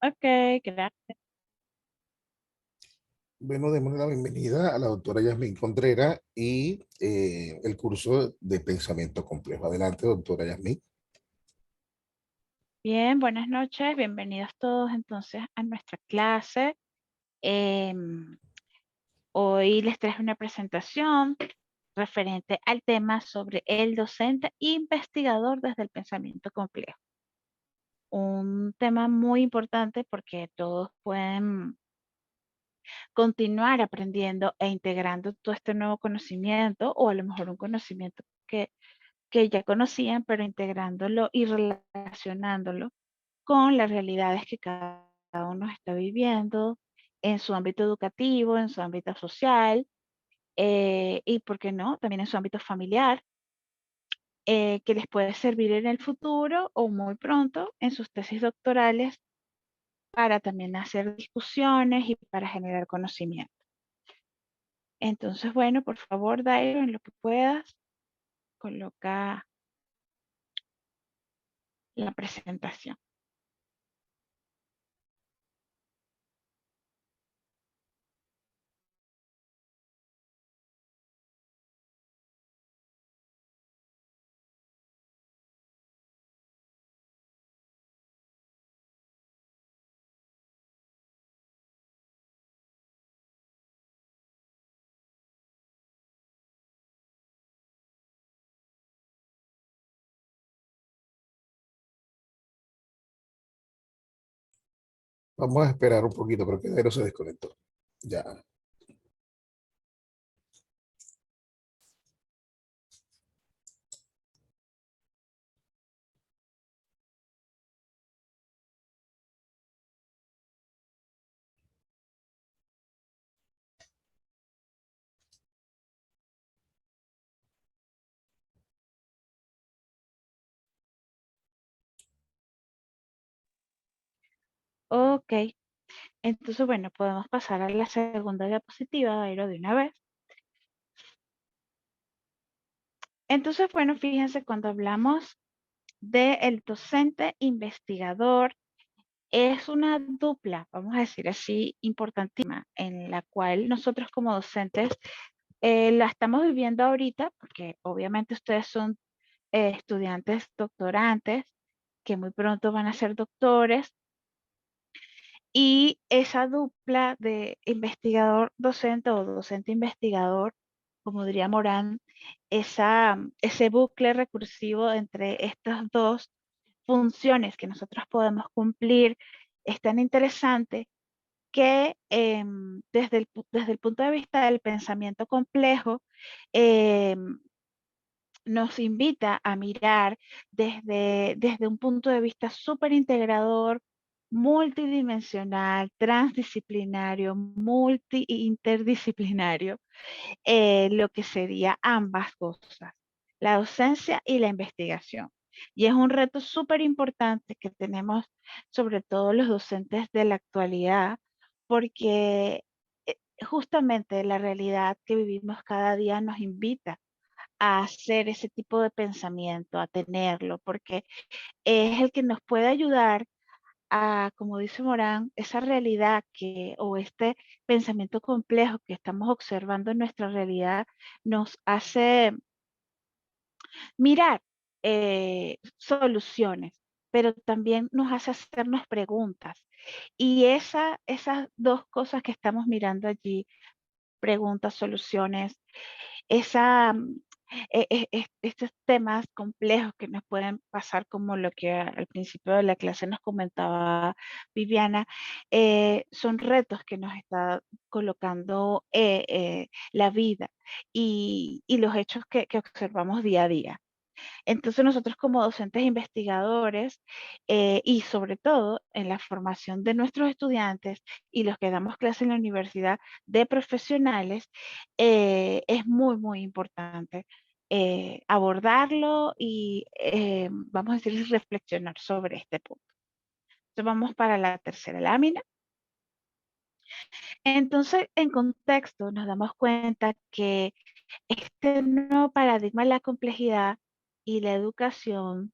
Ok, gracias. Bueno, demos la bienvenida a la doctora Yasmín Contreras y el curso de pensamiento complejo. Adelante, doctora Yasmín. Bien, buenas noches. Bienvenidos todos entonces a nuestra clase. Em, Hoy les traje una presentación referente al tema sobre el docente investigador desde el pensamiento complejo. Un tema muy importante porque todos pueden continuar aprendiendo e integrando todo este nuevo conocimiento o a lo mejor un conocimiento que ya conocían, pero integrándolo y relacionándolo con las realidades que cada uno está viviendo en su ámbito educativo, en su ámbito social y, ¿por qué no?, también en su ámbito familiar, que les puede servir en el futuro o muy pronto en sus tesis doctorales para también hacer discusiones y para generar conocimiento. Entonces, bueno, por favor, Dairo, en lo que puedas, coloca la presentación. Vamos a esperar un poquito, creo que Dairo se desconectó. Ya. Ok, entonces, bueno, podemos pasar a la segunda diapositiva, Dairo, de una vez. Entonces, bueno, fíjense, cuando hablamos del docente investigador, es una dupla, vamos a decir así, importantísima, en la cual nosotros como docentes la estamos viviendo ahorita, porque obviamente ustedes son estudiantes doctorantes que muy pronto van a ser doctores, y esa dupla de investigador-docente o docente-investigador, como diría Morán, ese bucle recursivo entre estas dos funciones que nosotros podemos cumplir es tan interesante que desde el punto de vista del pensamiento complejo, em, nos invita a mirar desde un punto de vista súper integrador, multidimensional, transdisciplinario, multi-interdisciplinario, lo que sería ambas cosas, la docencia y la investigación. Y es un reto súper importante que tenemos, sobre todo los docentes de la actualidad, porque justamente la realidad que vivimos cada día nos invita a hacer ese tipo de pensamiento, a tenerlo, porque es el que nos puede ayudar a, como dice Morán, esa realidad o este pensamiento complejo que estamos observando en nuestra realidad nos hace mirar soluciones, pero también nos hace hacernos preguntas. Y esas dos cosas que estamos mirando allí, preguntas, soluciones, esa, estos temas complejos que nos pueden pasar, como lo que al principio de la clase nos comentaba Viviana, son retos que nos está colocando la vida y los hechos que observamos día a día. Entonces nosotros como docentes investigadores y sobre todo en la formación de nuestros estudiantes y los que damos clase en la universidad de profesionales, es muy, muy importante abordarlo y vamos a decir reflexionar sobre este punto. Entonces vamos para la tercera lámina. Entonces, en contexto, nos damos cuenta que este nuevo paradigma de la complejidad y la educación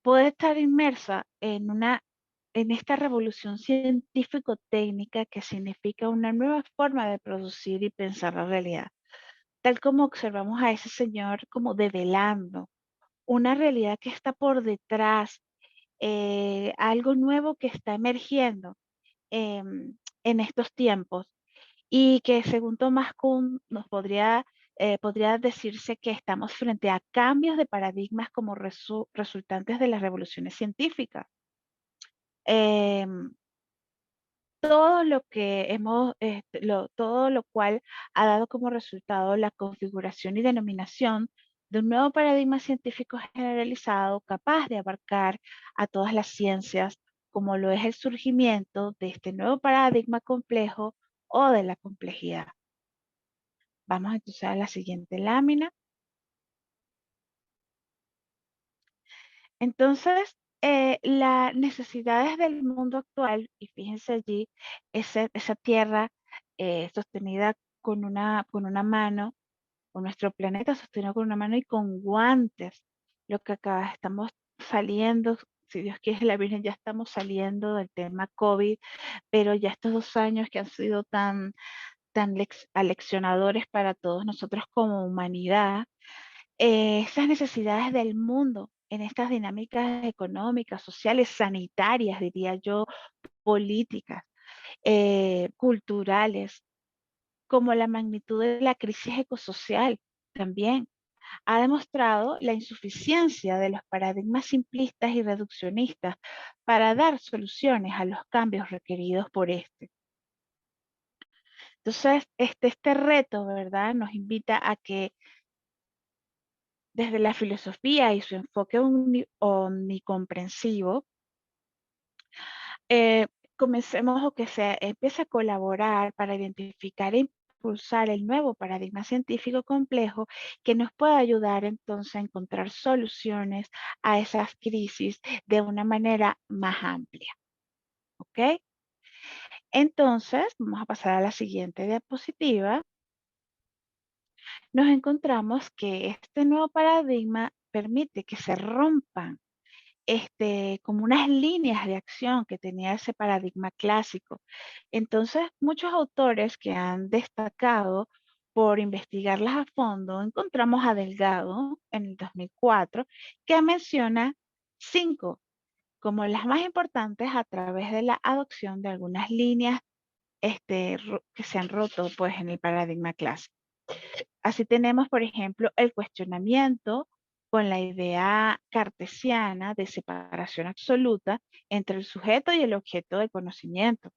puede estar inmersa en una en esta revolución científico-técnica que significa una nueva forma de producir y pensar la realidad, tal como observamos a ese señor como develando una realidad que está por detrás, algo nuevo que está emergiendo en estos tiempos y que según Thomas Kuhn nos podría decirse que estamos frente a cambios de paradigmas como resultantes de las revoluciones científicas. Em, todo lo que todo lo cual ha dado como resultado la configuración y denominación de un nuevo paradigma científico generalizado capaz de abarcar a todas las ciencias, como lo es el surgimiento de este nuevo paradigma complejo o de la complejidad. Vamos entonces a la siguiente lámina. Entonces, las necesidades del mundo actual, y fíjense allí, esa tierra sostenida con una mano, o nuestro planeta sostenido con una mano y con guantes, lo que acá estamos saliendo, si Dios quiere, la Virgen, ya estamos saliendo del tema COVID, pero ya estos 2 años que han sido tan aleccionadores para todos nosotros como humanidad, esas necesidades del mundo en estas dinámicas económicas, sociales, sanitarias, diría yo, políticas, culturales, como la magnitud de la crisis ecosocial también, ha demostrado la insuficiencia de los paradigmas simplistas y reduccionistas para dar soluciones a los cambios requeridos por este. Entonces, este reto, ¿verdad?, nos invita a que desde la filosofía y su enfoque omnicomprensivo, eh, comencemos o que se empiece a colaborar para identificar e impulsar el nuevo paradigma científico complejo que nos pueda ayudar entonces a encontrar soluciones a esas crisis de una manera más amplia. ¿Ok? Entonces, vamos a pasar a la siguiente diapositiva. Nos encontramos que este nuevo paradigma permite que se rompan como unas líneas de acción que tenía ese paradigma clásico. Entonces, muchos autores que han destacado por investigarlas a fondo, encontramos a Delgado en el 2004, que menciona 5 como las más importantes a través de la adopción de algunas líneas que se han roto pues, en el paradigma clásico. Así tenemos, por ejemplo, el cuestionamiento con la idea cartesiana de separación absoluta entre el sujeto y el objeto del conocimiento.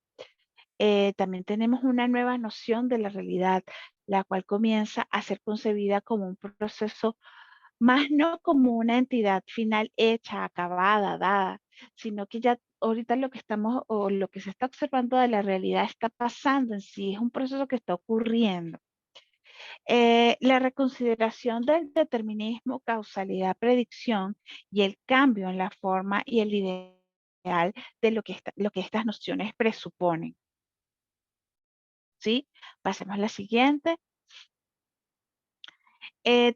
También tenemos una nueva noción de la realidad, la cual comienza a ser concebida como un proceso, más no como una entidad final hecha, acabada, dada, sino que ya ahorita lo que estamos o lo que se está observando de la realidad está pasando en sí, es un proceso que está ocurriendo. La reconsideración del determinismo, causalidad, predicción y el cambio en la forma y el ideal de lo que estas nociones presuponen. ¿Sí? Pasemos a la siguiente.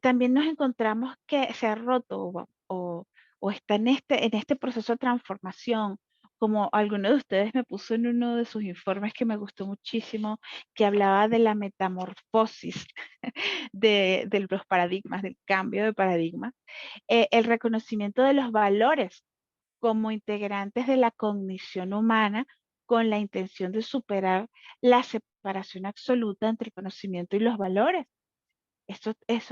También nos encontramos que se ha roto o está en este proceso de transformación, como alguno de ustedes me puso en uno de sus informes que me gustó muchísimo, que hablaba de la metamorfosis de los paradigmas, del cambio de paradigma, el reconocimiento de los valores como integrantes de la cognición humana con la intención de superar la separación absoluta entre el conocimiento y los valores.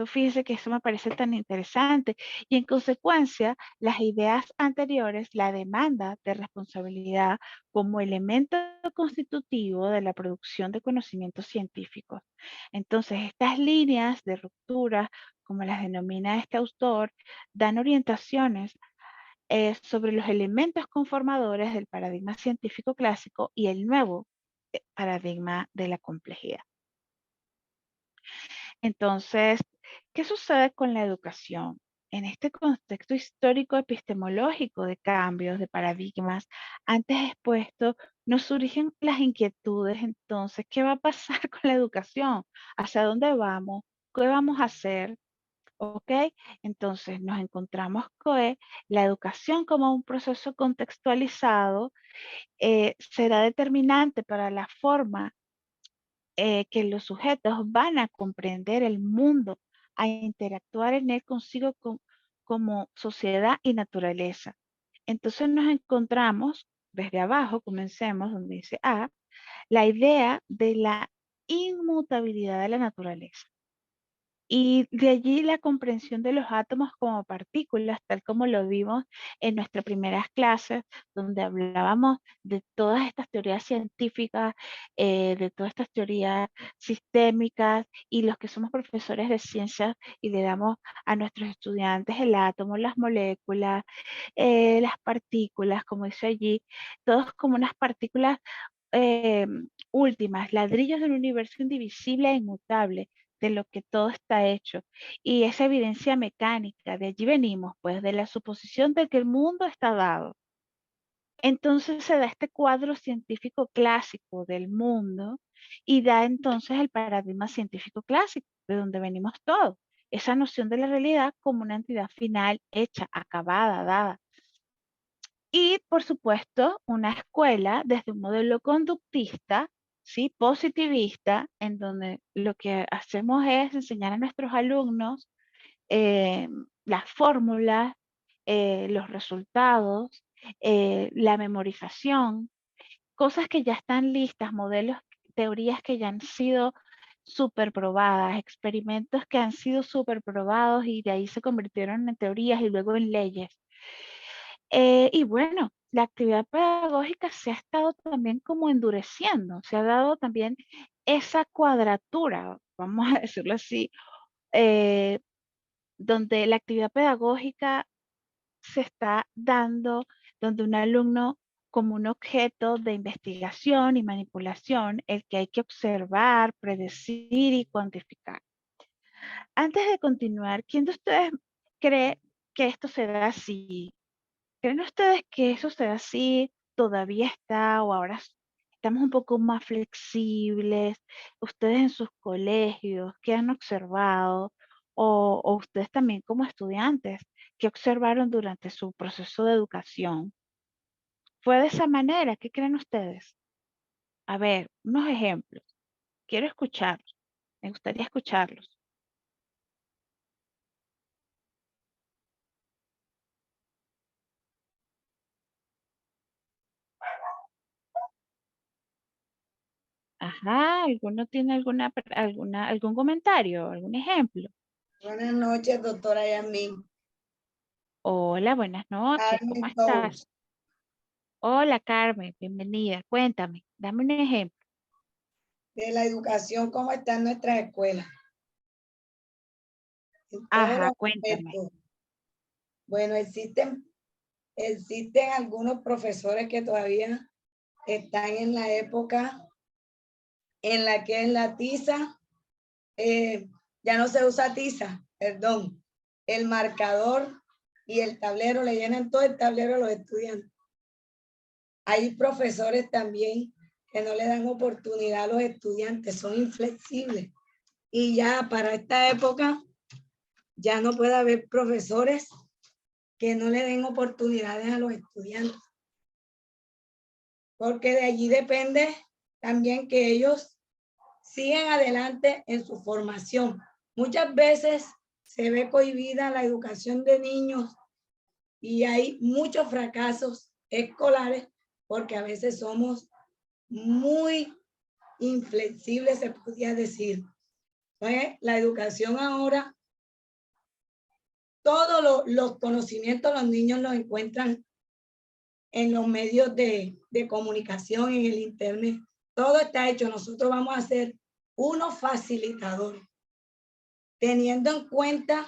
Fíjese que eso me parece tan interesante. Y en consecuencia, las ideas anteriores, la demanda de responsabilidad como elemento constitutivo de la producción de conocimientos científicos. Entonces, estas líneas de ruptura, como las denomina este autor, dan orientaciones sobre los elementos conformadores del paradigma científico clásico y el nuevo paradigma de la complejidad. Entonces, ¿qué sucede con la educación? En este contexto histórico epistemológico de cambios, de paradigmas, antes expuesto, nos surgen las inquietudes. Entonces, ¿qué va a pasar con la educación? ¿Hacia dónde vamos? ¿Qué vamos a hacer? ¿Ok? Entonces nos encontramos que la educación como un proceso contextualizado será determinante para la forma que los sujetos van a comprender el mundo, a interactuar en él consigo como sociedad y naturaleza. Entonces nos encontramos desde abajo, comencemos donde dice A, la idea de la inmutabilidad de la naturaleza. Y de allí la comprensión de los átomos como partículas, tal como lo vimos en nuestras primeras clases, donde hablábamos de todas estas teorías científicas, de todas estas teorías sistémicas, y los que somos profesores de ciencias y le damos a nuestros estudiantes el átomo, las moléculas, las partículas, como dice allí, todos como unas partículas eh, últimas, ladrillos de un universo indivisible e inmutable, de lo que todo está hecho. Y esa evidencia mecánica, de allí venimos, pues, de la suposición de que el mundo está dado. Entonces se da este cuadro científico clásico del mundo y da entonces el paradigma científico clásico, de donde venimos todos. Esa noción de la realidad como una entidad final, hecha, acabada, dada. Y, por supuesto, una escuela desde un modelo conductista, ¿sí? Positivista, en donde lo que hacemos es enseñar a nuestros alumnos las fórmulas, los resultados, la memorización, cosas que ya están listas, modelos, teorías que ya han sido súper probadas, experimentos que han sido súper probados y de ahí se convirtieron en teorías y luego en leyes. Y bueno, la actividad pedagógica se ha estado también como endureciendo, se ha dado también esa cuadratura, vamos a decirlo así, eh, donde la actividad pedagógica se está dando, donde un alumno como un objeto de investigación y manipulación, el que hay que observar, predecir y cuantificar. Antes de continuar, ¿quién de ustedes cree que esto se da así? ¿Creen ustedes que eso sea así? ¿Todavía está o ahora estamos un poco más flexibles? ¿Ustedes en sus colegios qué han observado? O ustedes también como estudiantes, ¿qué observaron durante su proceso de educación? ¿Fue de esa manera? ¿Qué creen ustedes? A ver, unos ejemplos. Quiero escucharlos. Me gustaría escucharlos. Ajá, ¿alguno tiene algún comentario, algún ejemplo? Buenas noches, doctora Yasmín. Hola, buenas noches, ¿cómo Carmen estás? Tous, Hola, Carmen, bienvenida. Cuéntame, dame un ejemplo. de la educación, ¿cómo está en nuestras escuelas? En todos Ajá, los cuéntame. aspectos. Bueno, existen algunos profesores que todavía están en la época en la que es la tiza, ya no se usa tiza, perdón, el marcador y el tablero, le llenan todo el tablero a los estudiantes. Hay profesores también que no le dan oportunidad a los estudiantes, son inflexibles. Y ya para esta época ya no puede haber profesores que no le den oportunidades a los estudiantes, porque de allí depende también que ellos sigan adelante en su formación. Muchas veces se ve cohibida la educación de niños y hay muchos fracasos escolares porque a veces somos muy inflexibles, se podría decir. Pues la educación ahora, todos los conocimientos los niños los encuentran en los medios de comunicación, en el internet. Todo está hecho. Nosotros vamos a ser unos facilitadores, teniendo en cuenta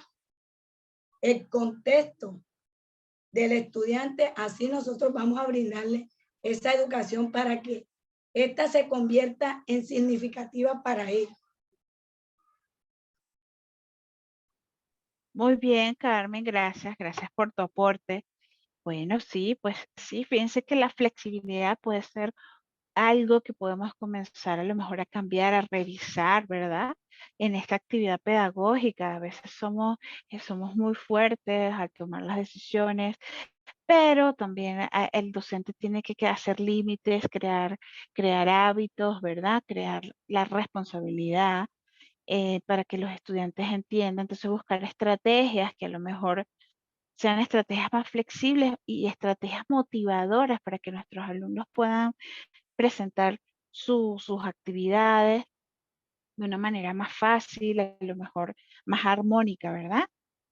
el contexto del estudiante. Así nosotros vamos a brindarle esa educación para que ésta se convierta en significativa para él. Muy bien, Carmen, gracias, gracias por tu aporte. Bueno, sí, pues sí, fíjense que la flexibilidad puede ser algo que podemos comenzar a lo mejor a cambiar, a revisar, ¿verdad? En esta actividad pedagógica. A veces somos muy fuertes al tomar las decisiones, pero también el docente tiene que hacer límites, crear hábitos, ¿verdad? Crear la responsabilidad para que los estudiantes entiendan. Entonces buscar estrategias que a lo mejor sean estrategias más flexibles y estrategias motivadoras para que nuestros alumnos puedan presentar sus actividades de una manera más fácil, a lo mejor más armónica, ¿verdad?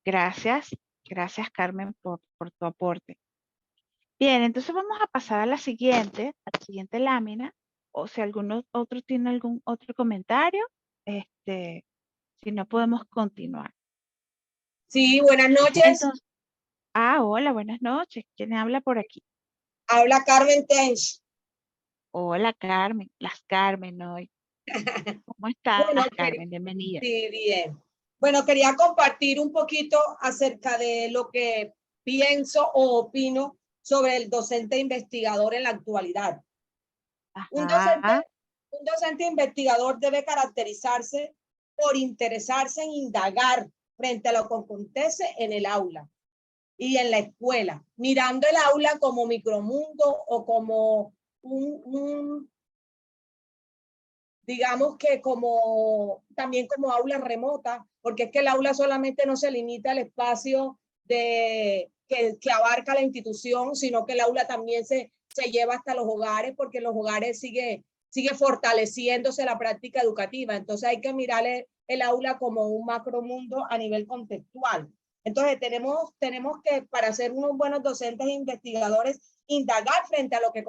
Gracias, gracias Carmen por tu aporte. Bien, entonces vamos a pasar a la siguiente lámina, o si alguno otro tiene algún otro comentario, si no podemos continuar. Sí, buenas noches. Entonces, hola, buenas noches. ¿Quién habla por aquí? Habla Carmen Tench. Hola Carmen, las Carmen hoy. ¿Cómo estás, Bueno, Carmen? Bienvenida. sí, bien. Bueno, quería compartir un poquito acerca de lo que pienso o opino sobre el docente investigador en la actualidad. Un Ajá. docente investigador debe caracterizarse por interesarse en indagar frente a lo que acontece en el aula y en la escuela, mirando el aula como micromundo o como digamos que también como aula remota, porque es que el aula solamente no se limita al espacio que abarca la institución, sino que el aula también se lleva hasta los hogares, porque en los hogares sigue fortaleciéndose la práctica educativa. Entonces hay que mirar el aula como un macromundo a nivel contextual. Entonces tenemos que, para ser unos buenos docentes e investigadores, indagar frente a lo que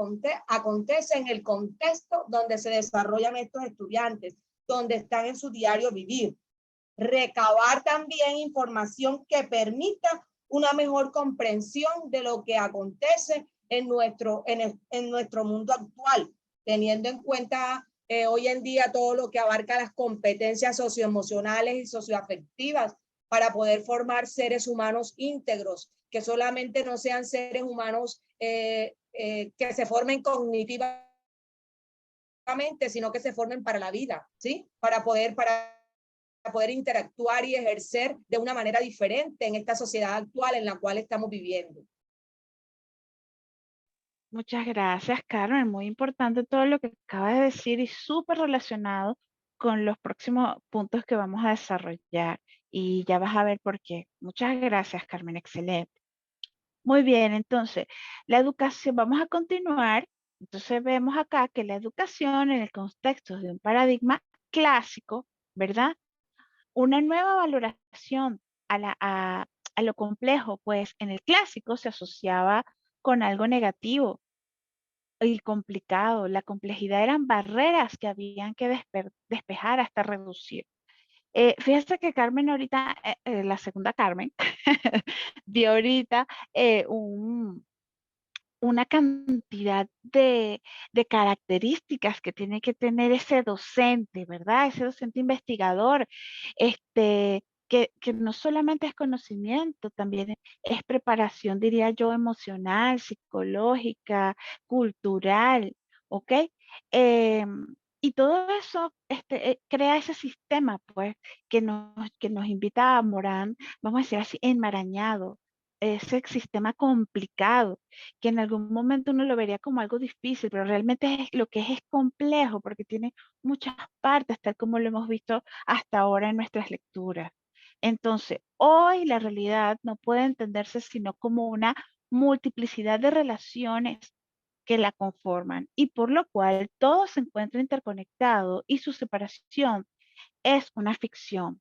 acontece en el contexto donde se desarrollan estos estudiantes, donde están en su diario vivir. Recabar también información que permita una mejor comprensión de lo que acontece en nuestro mundo actual, teniendo en cuenta hoy en día todo lo que abarca las competencias socioemocionales y socioafectivas para poder formar seres humanos íntegros, que solamente no sean seres humanos que se formen cognitivamente, sino que se formen para la vida, ¿sí? Para poder interactuar y ejercer de una manera diferente en esta sociedad actual en la cual estamos viviendo. Muchas gracias, Carmen. Muy importante todo lo que acabas de decir y súper relacionado con los próximos puntos que vamos a desarrollar. Y ya vas a ver por qué. Muchas gracias, Carmen. Excelente. Muy bien, entonces, la educación, vamos a continuar. Entonces vemos acá que la educación en el contexto de un paradigma clásico, ¿verdad? Una nueva valoración a lo complejo, pues en el clásico se asociaba con algo negativo y complicado. La complejidad eran barreras que habían que despejar hasta reducir. Fíjate que Carmen ahorita, la segunda Carmen, dio ahorita una cantidad de características que tiene que tener ese docente, ¿verdad? Ese docente investigador, que no solamente es conocimiento, también es preparación, diría yo, emocional, psicológica, cultural, ¿ok? Y todo eso crea ese sistema, pues, que nos invita a Morán, vamos a decir así, enmarañado, ese sistema complicado, que en algún momento uno lo vería como algo difícil, pero realmente lo que es complejo porque tiene muchas partes, tal como lo hemos visto hasta ahora en nuestras lecturas. Entonces, hoy la realidad no puede entenderse sino como una multiplicidad de relaciones que la conforman y por lo cual todo se encuentra interconectado y su separación es una ficción.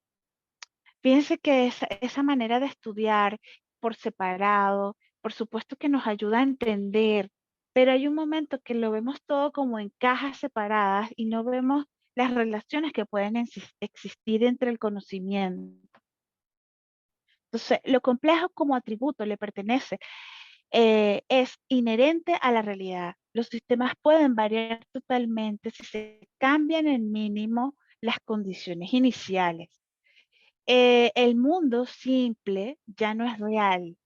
Fíjense que esa manera de estudiar por separado, por supuesto que nos ayuda a entender, pero hay un momento que lo vemos todo como en cajas separadas y no vemos las relaciones que pueden existir entre el conocimiento. Entonces, lo complejo como atributo le pertenece, es inherente a la realidad. Los sistemas pueden variar totalmente si se cambian en mínimo las condiciones iniciales. El mundo simple ya no es real.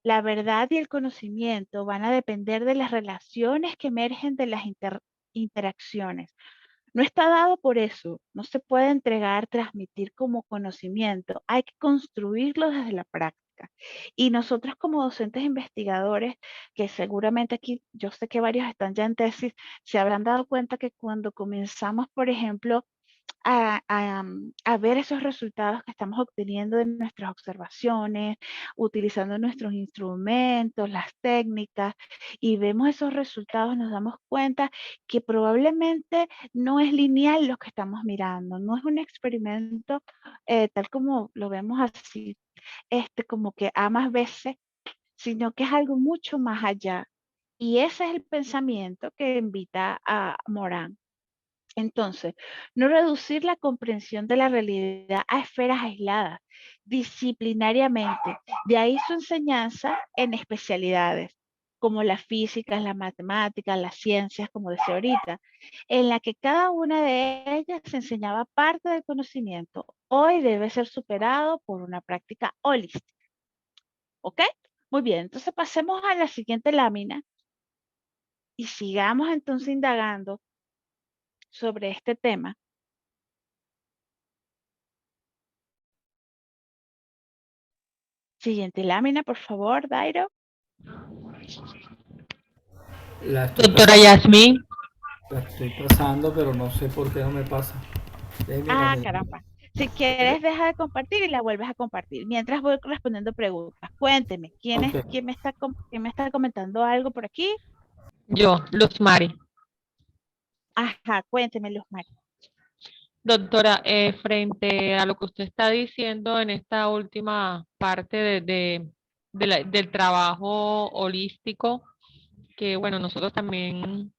La verdad y el conocimiento van a depender de las relaciones que emergen de las interacciones. No está dado por eso, no se puede entregar, transmitir como conocimiento, hay que construirlo desde la práctica. Y nosotros como docentes investigadores, que seguramente aquí, yo sé que varios están ya en tesis, se habrán dado cuenta que cuando comenzamos, por ejemplo, a ver esos resultados que estamos obteniendo de nuestras observaciones, utilizando nuestros instrumentos, las técnicas, y vemos esos resultados, nos damos cuenta que probablemente no es lineal lo que estamos mirando, no es un experimento tal como lo vemos así, como que A más B C, sino que es algo mucho más allá. Y ese es el pensamiento que invita a Morán. Entonces, no reducir la comprensión de la realidad a esferas aisladas, disciplinariamente. De ahí su enseñanza en especialidades, como la física, la matemática, las ciencias, como decía ahorita, en la que cada una de ellas se enseñaba parte del conocimiento. Hoy debe ser superado por una práctica holística. ¿Ok? Muy bien, entonces pasemos a la siguiente lámina y sigamos entonces indagando sobre este tema. Siguiente lámina, por favor, Dairo. Doctora Yasmín. La estoy pasando, pero no sé por qué no me pasa. Caramba. Si quieres, deja de compartir y la vuelves a compartir. Mientras voy respondiendo preguntas. Cuénteme, Okay. quién me está comentando algo por aquí? Yo, Luz Mari. Ajá, cuénteme, Luz Mari. Doctora, frente a lo que usted está diciendo en esta última parte del trabajo holístico, que bueno, nosotros también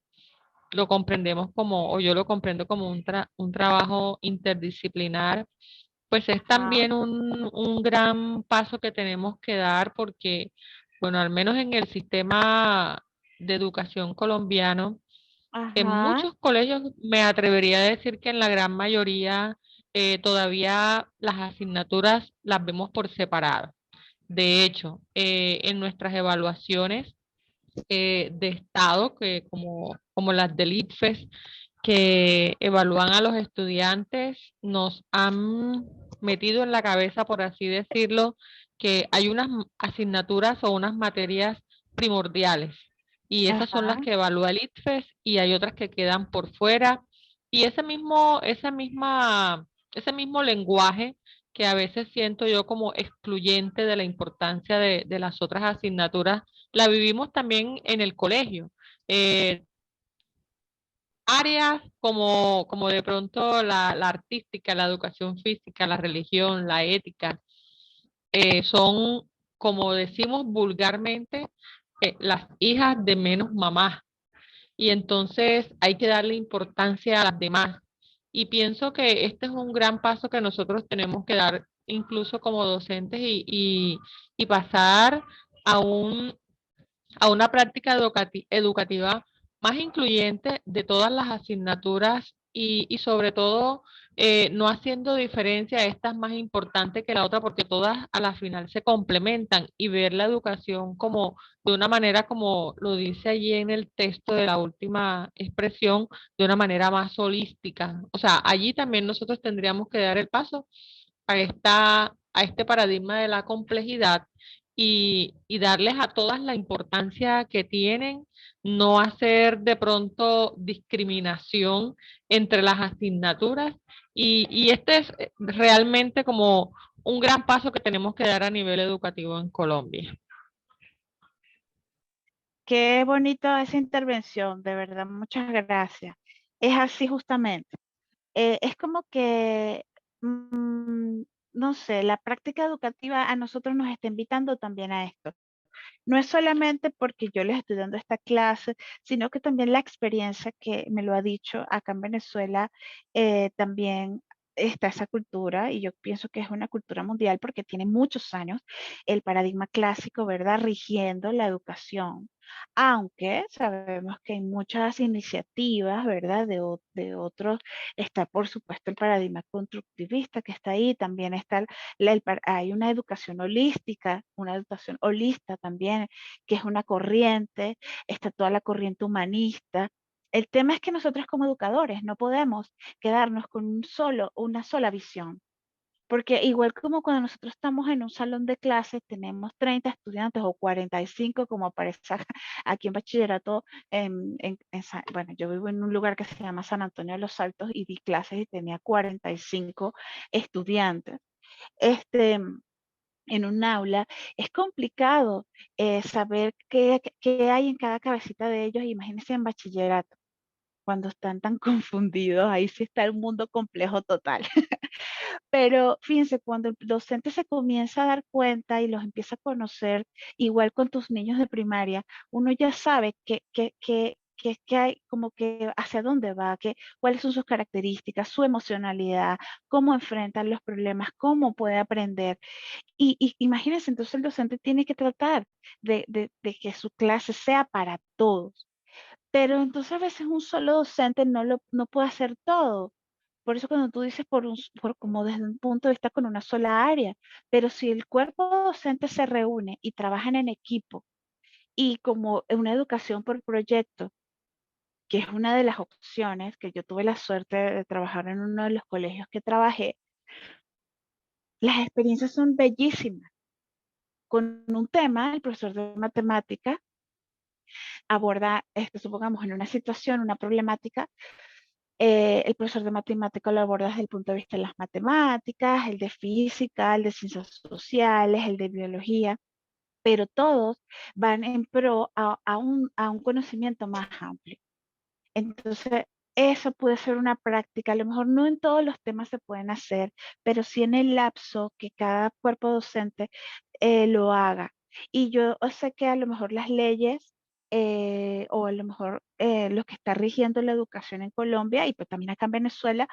lo comprendemos como, o yo lo comprendo como un trabajo interdisciplinar, pues es también un gran paso que tenemos que dar porque, bueno, al menos en el sistema de educación colombiano, en Ajá, muchos colegios me atrevería a decir que en la gran mayoría todavía las asignaturas las vemos por separado. De hecho, en nuestras evaluaciones de estado, que como las del ITFES, que evalúan a los estudiantes, nos han metido en la cabeza, por así decirlo, que hay unas asignaturas o unas materias primordiales y esas son las ajá, que evalúa el ITFES y hay otras que quedan por fuera y ese mismo lenguaje que a veces siento yo como excluyente de la importancia de las otras asignaturas, la vivimos también en el colegio. Áreas como de pronto la artística, la educación física, la religión, la ética, son, como decimos vulgarmente, las hijas de menos mamá. Y entonces hay que darle importancia a las demás. Y pienso que este es un gran paso que nosotros tenemos que dar incluso como docentes y pasar a a una práctica educativa más incluyente de todas las asignaturas y sobre todo no haciendo diferencia, esta es más importante que la otra porque todas a la final se complementan y ver la educación como de una manera como lo dice allí en el texto de la última expresión, de una manera más holística. O sea, allí también nosotros tendríamos que dar el paso a este paradigma de la complejidad y darles a todas la importancia que tienen, no hacer de pronto discriminación entre las asignaturas y este es realmente como un gran paso que tenemos que dar a nivel educativo en Colombia. qué bonita esa intervención, de verdad, muchas gracias. Es así justamente. Es como que, no sé, la práctica educativa a nosotros nos está invitando también a esto. No es solamente porque yo les estoy dando esta clase, sino que también la experiencia que me lo ha dicho acá en Venezuela, también está esa cultura y yo pienso que es una cultura mundial porque tiene muchos años el paradigma clásico, ¿verdad? Rigiendo la educación. Aunque sabemos que hay muchas iniciativas, ¿verdad? De otros, está por supuesto el paradigma constructivista que está ahí, también está hay una educación holística, una educación holista también, que es una corriente, está toda la corriente humanista, El tema es que nosotros como educadores no podemos quedarnos con una sola visión. Porque igual como cuando nosotros estamos en un salón de clases, tenemos 30 estudiantes o 45, como aparece aquí en bachillerato. Bueno, yo vivo en un lugar que se llama San Antonio de los Altos y di clases y tenía 45 estudiantes. En un aula, es complicado saber qué hay en cada cabecita de ellos. Imagínense en bachillerato, cuando están tan confundidos, ahí sí está el mundo complejo total. Pero fíjense, cuando el docente se comienza a dar cuenta y los empieza a conocer, igual con tus niños de primaria, uno ya sabe que hay, como que hacia dónde va, cuáles son sus características, su emocionalidad, cómo enfrentan los problemas, cómo puede aprender. Y imagínense, entonces el docente tiene que tratar de que su clase sea para todos. Pero entonces a veces un solo docente no puede hacer todo. Por eso cuando tú dices como desde un punto de vista con una sola área, pero si el cuerpo docente se reúne y trabajan en equipo y como una educación por proyecto, que es una de las opciones que yo tuve la suerte de trabajar en uno de los colegios que trabajé, las experiencias son bellísimas. Con un tema, el profesor de matemática aborda, supongamos en una situación, una problemática. El profesor de matemática lo aborda desde el punto de vista de las matemáticas, el de física, el de ciencias sociales, el de biología, pero todos van en pro a un conocimiento más amplio. Entonces, eso puede ser una práctica, a lo mejor no en todos los temas se pueden hacer, pero sí en el lapso que cada cuerpo docente lo haga. Y yo sé que a lo mejor las leyes o a lo mejor lo que está rigiendo la educación en Colombia y pues también acá en Venezuela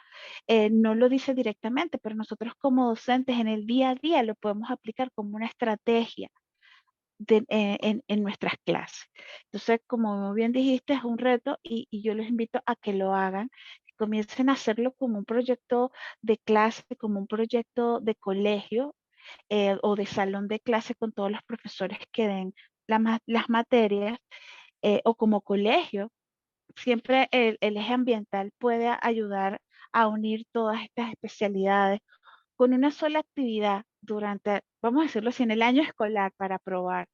no lo dice directamente, pero nosotros como docentes en el día a día lo podemos aplicar como una estrategia en nuestras clases. Entonces, como bien dijiste, es un reto y yo les invito a que lo hagan, que comiencen a hacerlo como un proyecto de clase, como un proyecto de colegio o de salón de clase con todos los profesores que den las materias o como colegio. Siempre el eje ambiental puede ayudar a unir todas estas especialidades con una sola actividad durante, vamos a decirlo así, en el año escolar para probar.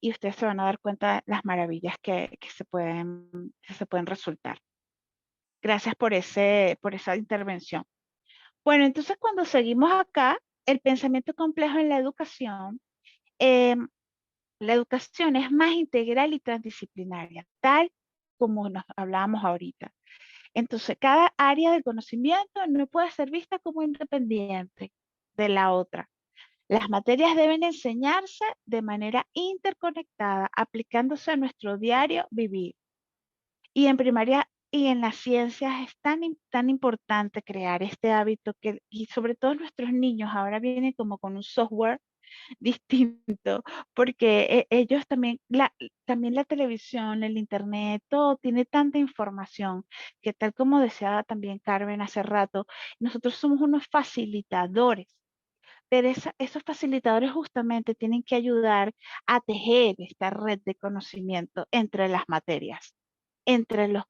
Y ustedes se van a dar cuenta de las maravillas que se pueden resultar. Gracias por esa intervención. Bueno, entonces cuando seguimos acá, el pensamiento complejo en em, la educación es más integral y transdisciplinaria, tal como nos hablábamos ahorita. Entonces, cada área del conocimiento no puede ser vista como independiente de la otra. Las materias deben enseñarse de manera interconectada, aplicándose a nuestro diario vivir. Y en primaria y en las ciencias es tan importante crear este hábito y sobre todo nuestros niños ahora vienen como con un software distinto, porque ellos también la televisión, el internet, todo tiene tanta información que tal como deseaba también Carmen hace rato, nosotros somos unos facilitadores, pero esos facilitadores justamente tienen que ayudar a tejer esta red de conocimiento entre las materias, entre las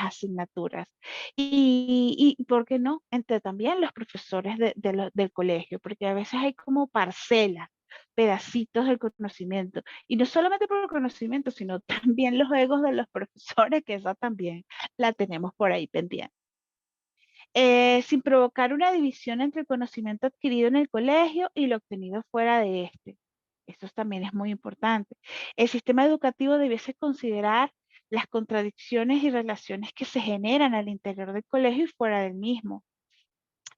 asignaturas y ¿por qué no? Entre también los profesores del colegio, porque a veces hay como parcelas, pedacitos del conocimiento, y no solamente por el conocimiento, sino también los egos de los profesores, que esa también la tenemos por ahí pendiente. Sin provocar una división entre el conocimiento adquirido en el colegio y lo obtenido fuera de este. Esto también es muy importante. El sistema educativo debiese considerar las contradicciones y relaciones que se generan al interior del colegio y fuera del mismo.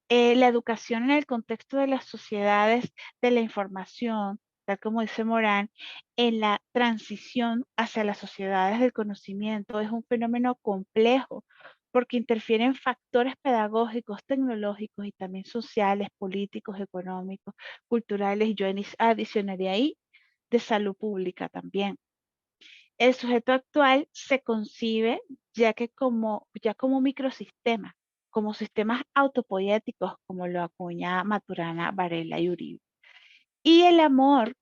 La educación en el contexto de las sociedades de la información, tal como dice Morán, en la transición hacia las sociedades del conocimiento es un fenómeno complejo porque interfieren factores pedagógicos, tecnológicos y también sociales, políticos, económicos, culturales. Yo adicionaría ahí de salud pública también. El sujeto actual se concibe ya como microsistema, como sistemas autopoéticos, como lo acuña Maturana, Varela y Uribe. Y el amor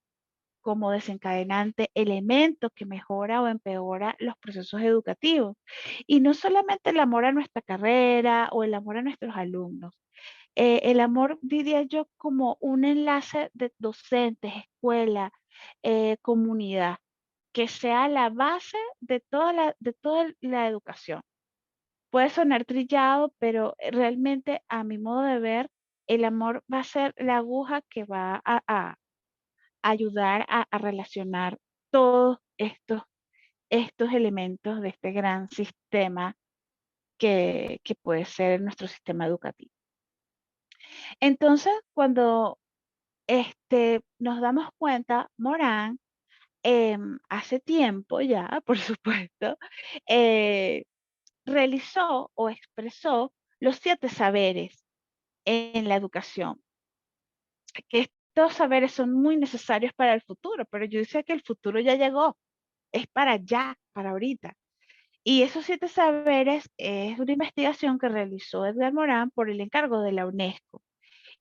como desencadenante elemento que mejora o empeora los procesos educativos. Y no solamente el amor a nuestra carrera o el amor a nuestros alumnos. El amor, diría yo, como un enlace de docentes, escuela, comunidad, que sea la base de toda la educación. Puede sonar trillado, pero realmente a mi modo de ver, el amor va a ser la aguja que va a ayudar a relacionar todos estos elementos de este gran sistema que puede ser nuestro sistema educativo. Entonces, cuando nos damos cuenta, Morán, hace tiempo ya, por supuesto, realizó o expresó los 7 saberes en la educación, que estos saberes son muy necesarios para el futuro, pero yo decía que el futuro ya llegó, es para ya, para ahorita. Y esos 7 saberes es una investigación que realizó Edgar Morán por el encargo de la UNESCO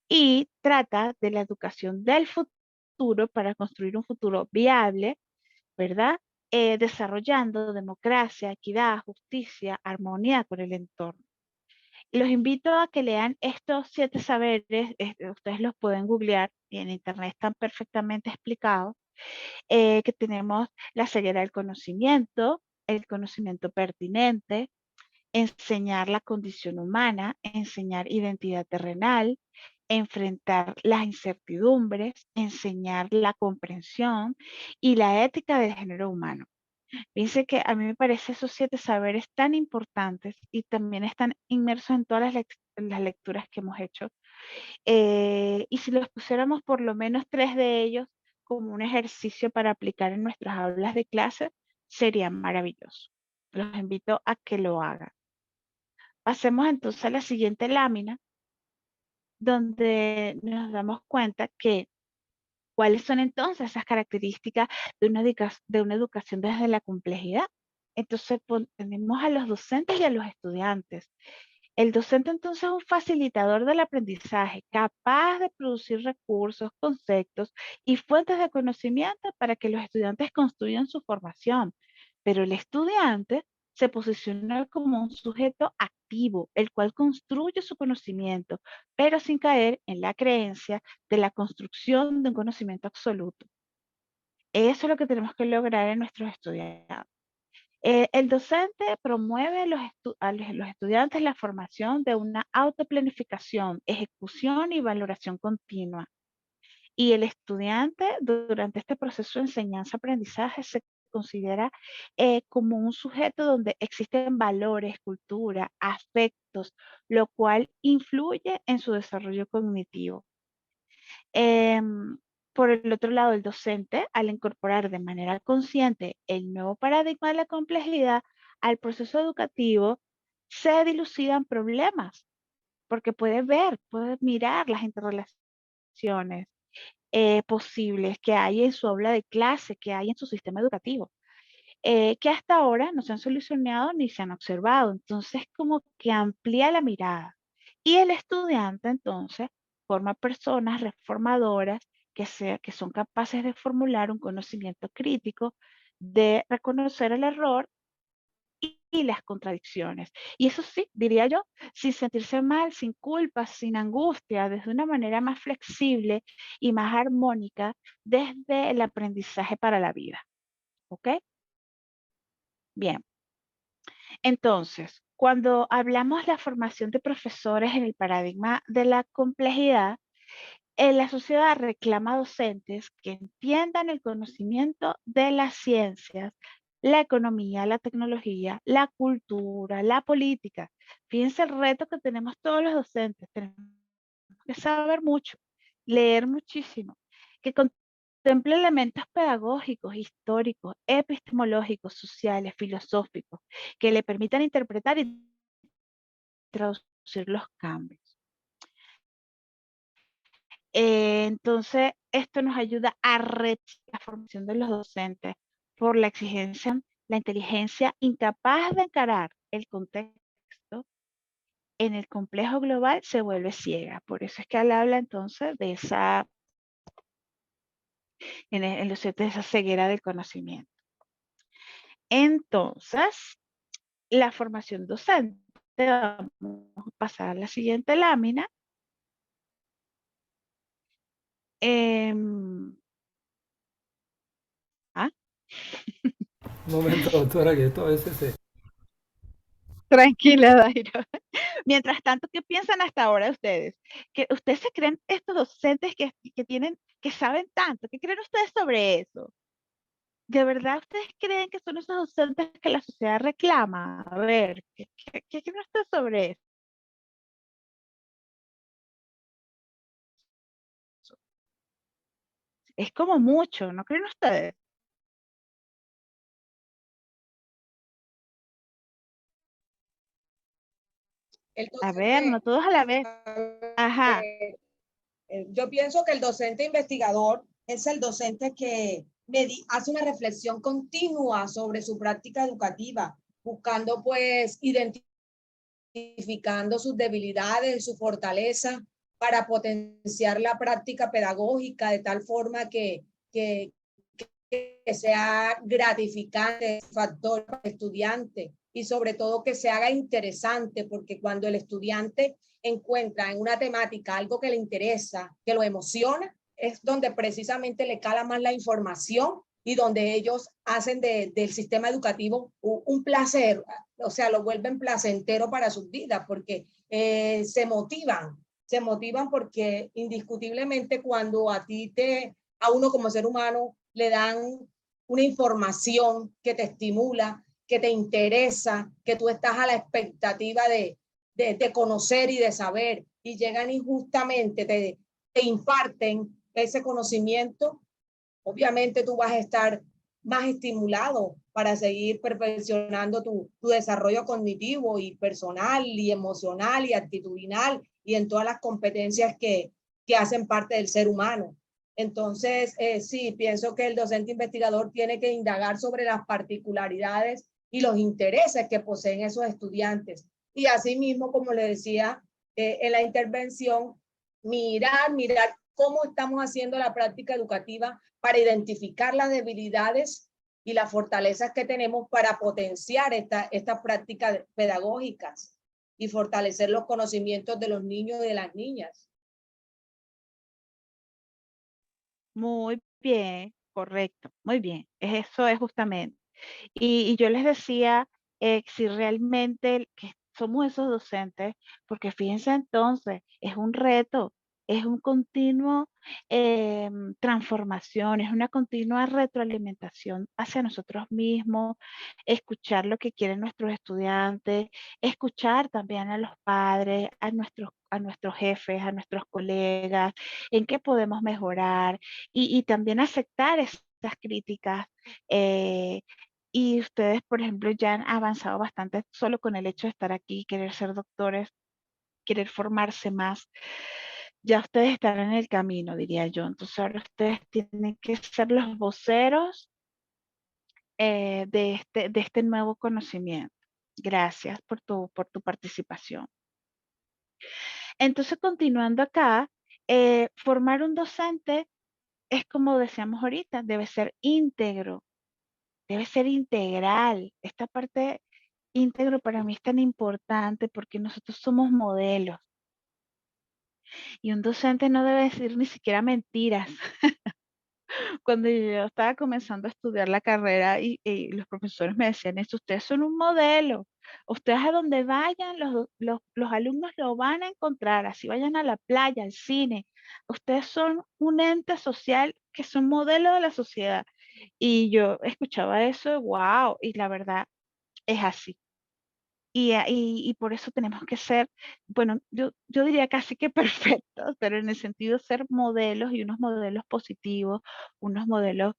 y trata de la educación del futuro para construir un futuro viable, ¿verdad? Desarrollando democracia, equidad, justicia, armonía con el entorno. Los invito a que lean estos 7 saberes, ustedes los pueden googlear y en internet están perfectamente explicados, que tenemos la ceguera del conocimiento, el conocimiento pertinente, enseñar la condición humana, enseñar identidad terrenal, enfrentar las incertidumbres, enseñar la comprensión y la ética del género humano. Fíjense que a mí me parece esos 7 saberes tan importantes y también están inmersos en todas las lecturas que hemos hecho. Y si los pusiéramos por lo menos 3 de ellos como un ejercicio para aplicar en nuestras aulas de clase, sería maravilloso. Los invito a que lo hagan. Pasemos entonces a la siguiente lámina, donde nos damos cuenta que cuáles son entonces esas características de una educación desde la complejidad. Entonces tenemos a los docentes y a los estudiantes. El docente entonces es un facilitador del aprendizaje, capaz de producir recursos, conceptos y fuentes de conocimiento para que los estudiantes construyan su formación. Pero el estudiante se posiciona como un sujeto activo, el cual construye su conocimiento, pero sin caer en la creencia de la construcción de un conocimiento absoluto. Eso es lo que tenemos que lograr en nuestros estudiantes. El docente promueve a los estudiantes la formación de una autoplanificación, ejecución y valoración continua. Y el estudiante durante este proceso de enseñanza-aprendizaje se considera como un sujeto donde existen valores, cultura, afectos, lo cual influye en su desarrollo cognitivo. Em, por el otro lado, el docente, al incorporar de manera consciente el nuevo paradigma de la complejidad al proceso educativo, se dilucidan problemas, porque puede mirar las interrelaciones posibles que hay en su aula de clase, que hay en su sistema educativo, que hasta ahora no se han solucionado ni se han observado. Entonces, como que amplía la mirada. Y el estudiante, entonces, forma personas reformadoras que son capaces de formular un conocimiento crítico, de reconocer el error y las contradicciones. Y eso sí, diría yo, sin sentirse mal, sin culpa, sin angustia, desde una manera más flexible y más armónica desde el aprendizaje para la vida. ¿Ok? Bien. Entonces, cuando hablamos de la formación de profesores en el paradigma de la complejidad, la sociedad reclama docentes que entiendan el conocimiento de las ciencias, la economía, la tecnología, la cultura, la política. Fíjense el reto que tenemos todos los docentes. Tenemos que saber mucho, leer muchísimo, que contemple elementos pedagógicos, históricos, epistemológicos, sociales, filosóficos, que le permitan interpretar y traducir los cambios. Entonces, esto nos ayuda a reducir la formación de los docentes por la exigencia, la inteligencia incapaz de encarar el contexto en el complejo global se vuelve ciega. Por eso es que él habla entonces de esa en los de esa ceguera del conocimiento. Entonces, la formación docente. Vamos a pasar a la siguiente lámina. Un momento, doctora, que esto a veces se... Tranquila, Dairo. Mientras tanto, ¿qué piensan hasta ahora ustedes? ¿Que ustedes se creen estos docentes que tienen, que saben tanto? ¿Qué creen ustedes sobre eso? ¿De verdad ustedes creen que son esos docentes que la sociedad reclama? A ver, ¿qué creen ustedes sobre eso? Es como mucho, ¿no creen ustedes? El A ver, no docente, todos a la vez. Ajá. yo pienso que el docente investigador es el docente que hace una reflexión continua sobre su práctica educativa, buscando pues identificando sus debilidades, su fortaleza para potenciar la práctica pedagógica de tal forma que sea gratificante, factor para el estudiante y sobre todo que se haga interesante, porque cuando el estudiante encuentra en una temática algo que le interesa, que lo emociona, es donde precisamente le cala más la información y donde ellos hacen del sistema educativo un placer, o sea, lo vuelven placentero para sus vidas, porque se motivan porque indiscutiblemente cuando a uno como ser humano le dan una información que te estimula, que te interesa, que tú estás a la expectativa de conocer y de saber, y llegan injustamente, te imparten ese conocimiento, obviamente tú vas a estar más estimulado para seguir perfeccionando tu desarrollo cognitivo y personal y emocional y actitudinal y en todas las competencias que hacen parte del ser humano. Entonces, sí, pienso que el docente investigador tiene que indagar sobre las particularidades y los intereses que poseen esos estudiantes. Y asimismo, como le decía en la intervención, mirar cómo estamos haciendo la práctica educativa para identificar las debilidades y las fortalezas que tenemos para potenciar estas prácticas pedagógicas y fortalecer los conocimientos de los niños y de las niñas. Muy bien, correcto, muy bien. Eso es justamente. Y yo les decía, si realmente que somos esos docentes, porque fíjense entonces, es un reto, es un continuo transformación, es una continua retroalimentación hacia nosotros mismos, escuchar lo que quieren nuestros estudiantes, escuchar también a los padres, a nuestros jefes, a nuestros colegas, en qué podemos mejorar y también aceptar esas críticas. Y ustedes, por ejemplo, ya han avanzado bastante solo con el hecho de estar aquí, querer ser doctores, querer formarse más. Ya ustedes están en el camino, diría yo. Entonces ahora ustedes tienen que ser los voceros de este nuevo conocimiento. Gracias por tu participación. Entonces, continuando acá, formar un docente es como decíamos ahorita, debe ser íntegro, debe ser integral. Esta parte íntegro para mí es tan importante porque nosotros somos modelos y un docente no debe decir ni siquiera mentiras. Cuando yo estaba comenzando a estudiar la carrera y los profesores me decían esto, ustedes son un modelo, ustedes a donde vayan, los alumnos lo van a encontrar, así vayan a la playa, al cine, ustedes son un ente social que son modelo de la sociedad. Y yo escuchaba eso, wow, y la verdad es así. Y por eso tenemos que ser, bueno, yo diría casi que perfectos, pero en el sentido de ser modelos y unos modelos positivos, unos modelos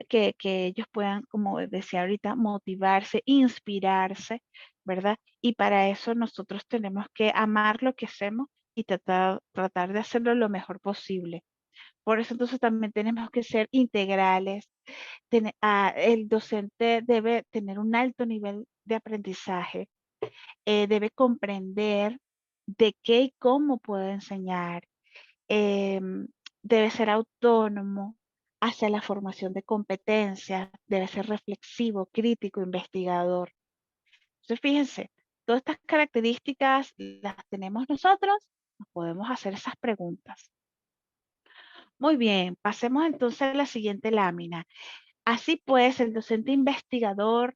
que ellos puedan, como decía ahorita, motivarse, inspirarse, ¿verdad? Y para eso nosotros tenemos que amar lo que hacemos y tratar de hacerlo lo mejor posible. Por eso entonces también tenemos que ser integrales. El docente debe tener un alto nivel de aprendizaje, debe comprender de qué y cómo puede enseñar, debe ser autónomo, hacia la formación de competencias, debe ser reflexivo, crítico, investigador. Entonces, fíjense, todas estas características las tenemos nosotros, nos podemos hacer esas preguntas. Muy bien, pasemos entonces a la siguiente lámina. Así pues, el docente investigador,